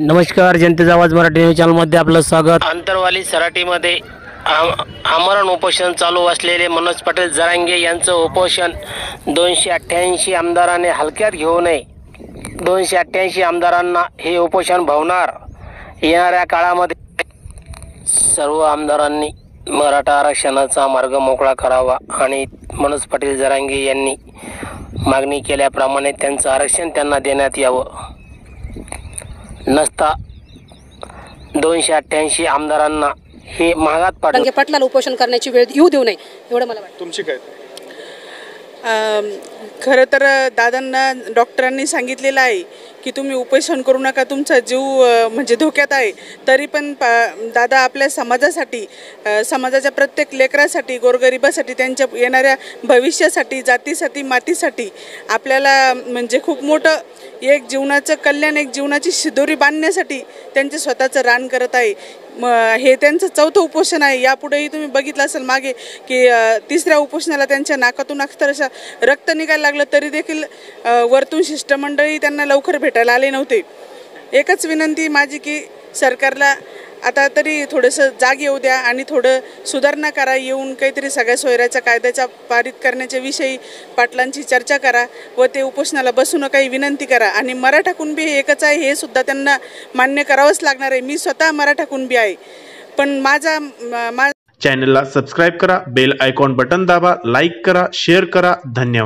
नमस्कार, जनतेचा आवाज मराठी न्यूज चॅनलमध्ये आपलं स्वागत। अंतरवाली सराटीमध्ये आमरण उपोषण चालू असलेले मनोज पाटील जरांगे यांचं उपोषण 288 आमदारांनी हलक्यात घेऊ नये। 288 आमदारांना हे उपोषण भवणार। येणाऱ्या काळामध्ये सर्व आमदारांनी मराठा आरक्षणाचा मार्ग मोकळा करावा आणि मनोज पाटील जरांगे यांनी मागणी केल्याप्रमाणे त्यांचं आरक्षण त्यांना देण्यात यावं। नसता 288 आमदारांना हे महागात जरांगे पाटलांना उपोषण करण्याची वेळ येऊ देऊ नये एवढं मला वाटतं। तुमची काय? खरं तर दादांना डॉक्टरांनी सांगितलेलं आहे की तुम्ही उपोषण करू नका, तुमचा जीव म्हणजे धोक्यात आहे। तरी पण दादा आपल्या समाजासाठी, समाजाच्या प्रत्येक लेकरासाठी, गोरगरिबासाठी, त्यांच्या येणाऱ्या भविष्यासाठी, जातीसाठी, मातीसाठी आपल्याला म्हणजे खूप मोठं एक जीवनाचं कल्याण, एक जीवनाची शिदोरी बांधण्यासाठी त्यांचे स्वतःचं रान करत आहे। हे त्यांचं चौथं उपोषण आहे। यापुढेही तुम्ही बघितलं असेल मागे की तिसऱ्या उपोषणाला त्यांच्या नाकातून अक्षरशः रक्त निघायला लागलं, तरी देखील वरतून शिष्टमंडळी त्यांना लवकर भेटायला आले नव्हते। एकच विनंती माझी की सरकारला आता तरी थोडंसं जाग येऊ द्या आणि थोडं सुधारणा करा, येऊन काहीतरी सगळ्या सोयऱ्याच्या कायद्याच्या पारित करण्याच्या विषयी पाटलांची चर्चा करा व ते उपोषणाला बसू नका ही विनंती करा। आणि मराठा कुणबी हे एकच आहे हे सुद्धा त्यांना मान्य करावंच लागणार आहे। मी स्वतः मराठा कुणबी आहे, पण माझा चॅनलला सबस्क्राइब करा, बेल आयकॉन बटन दाबा, लाईक करा, शेअर करा। धन्यवाद।